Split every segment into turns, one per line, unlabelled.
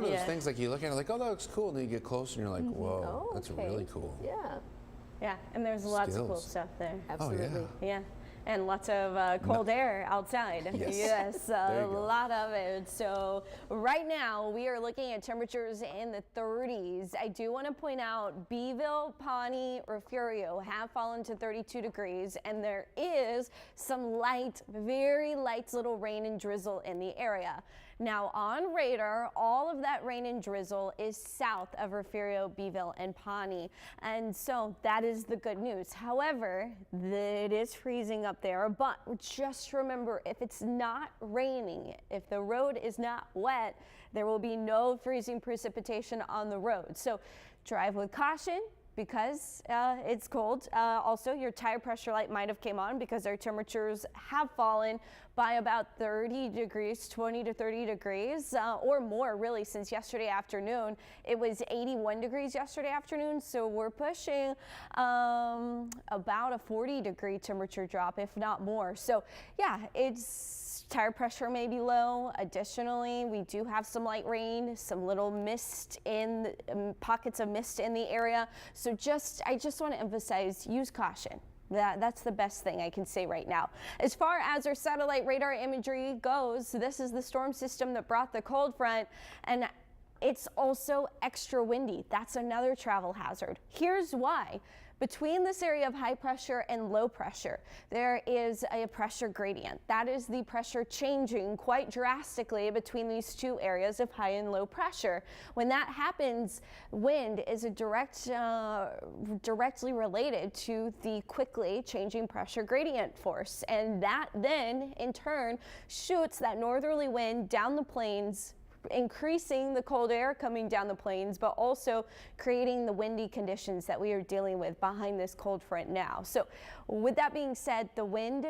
One of those things like you look at it like, oh, that looks cool, and then you get closer and you're like, whoa,
Oh,
that's
okay.
really cool.
Yeah,
Yeah, and there's lots of cool
Skills.
stuff there.
absolutely.
Yeah, and lots of cold air outside.
Yes.
Yes,
There
a
you go.
lot of it. So right now we are looking at temperatures in the 30s. I do want to point out Beeville, Pawnee, Refugio have fallen to 32 degrees, and there is some light, very light little rain and drizzle in the area. Now on radar, all of that rain and drizzle is south of Refugio, Beeville, and Pawnee, and so that is the good news. However, it is freezing up there, but just remember, if it's not raining, if the road is not wet, there will be no freezing precipitation on the road. So drive with caution because it's cold. Also, your tire pressure light might have came on because our temperatures have fallen by about 30 degrees, 20 to 30 degrees or more really since yesterday afternoon. It was 81 degrees yesterday afternoon, so we're pushing about a 40 degree temperature drop, if not more. So yeah, tire pressure may be low. Additionally, we do have some light rain, some little mist in pockets of mist in the area. So I just want to emphasize, use caution. That's the best thing I can say right now. As far as our satellite radar imagery goes, this is the storm system that brought the cold front, and it's also extra windy. That's another travel hazard. Here's why. Between this area of high pressure and low pressure, there is a pressure gradient. That is the pressure changing quite drastically between these two areas of high and low pressure. When that happens, wind is directly related to the quickly changing pressure gradient force. And that then, in turn, shoots that northerly wind down the plains, increasing the cold air coming down the plains, but also creating the windy conditions that we are dealing with behind this cold front now. So with that being said, the wind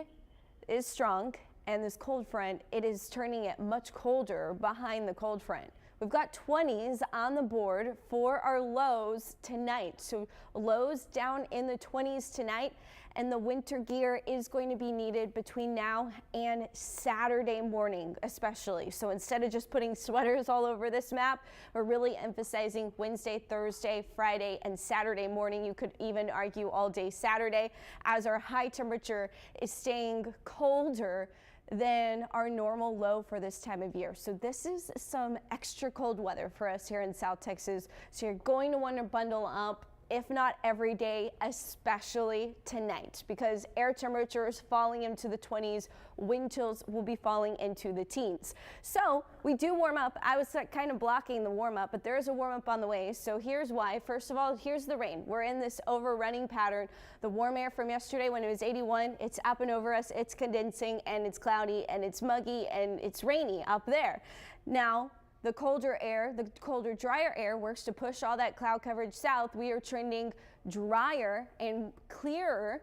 is strong, and this cold front, it is turning it much colder behind the cold front. We've got 20s on the board for our lows tonight. So lows down in the 20s tonight, and the winter gear is going to be needed between now and Saturday morning, especially. So instead of just putting sweaters all over this map, we're really emphasizing Wednesday, Thursday, Friday, and Saturday morning. You could even argue all day Saturday, as our high temperature is staying colder than our normal low for this time of year. So this is some extra cold weather for us here in South Texas. So you're going to want to bundle up, if not every day, especially tonight, because air temperatures falling into the 20s, wind chills will be falling into the teens. So we do warm up. I was kind of blocking the warm up, but there is a warm up on the way. So here's why. First of all, here's the rain. We're in this overrunning pattern. The warm air from yesterday when it was 81, it's up and over us, it's condensing, and it's cloudy, and it's muggy, and it's rainy up there. Now, the colder air, the colder, drier air works to push all that cloud coverage south. We are trending drier and clearer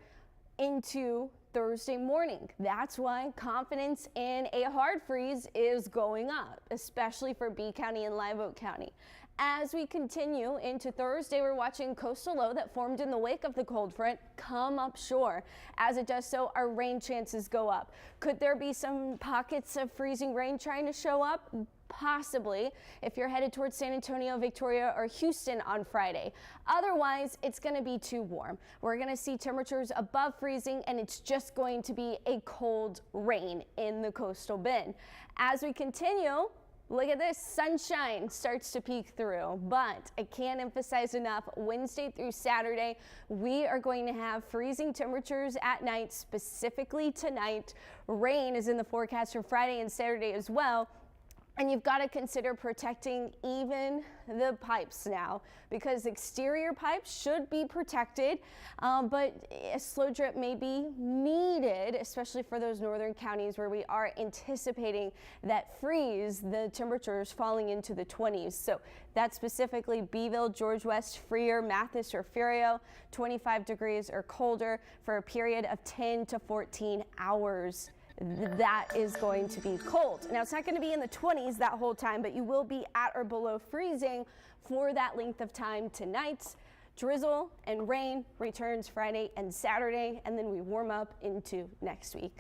into Thursday morning. That's why confidence in a hard freeze is going up, especially for B County and Live Oak County. As we continue into Thursday, we're watching coastal low that formed in the wake of the cold front come up shore. As it does so, our rain chances go up. Could there be some pockets of freezing rain trying to show up? Possibly, if you're headed towards San Antonio, Victoria, or Houston on Friday. Otherwise, it's going to be too warm. We're going to see temperatures above freezing, and it's just going to be a cold rain in the coastal bend. As we continue, look at this, sunshine starts to peek through, but I can't emphasize enough, Wednesday through Saturday, we are going to have freezing temperatures at night, specifically tonight. Rain is in the forecast for Friday and Saturday as well. And you've got to consider protecting even the pipes now, because exterior pipes should be protected, but a slow drip may be needed, especially for those northern counties where we are anticipating that freeze, the temperatures falling into the 20s. So that's specifically Beeville, George West, Freer, Mathis, or Refugio, 25 degrees or colder for a period of 10 to 14 hours. That is going to be cold. Now, it's not going to be in the 20s that whole time, but you will be at or below freezing for that length of time tonight. Drizzle and rain returns Friday and Saturday, and then we warm up into next week.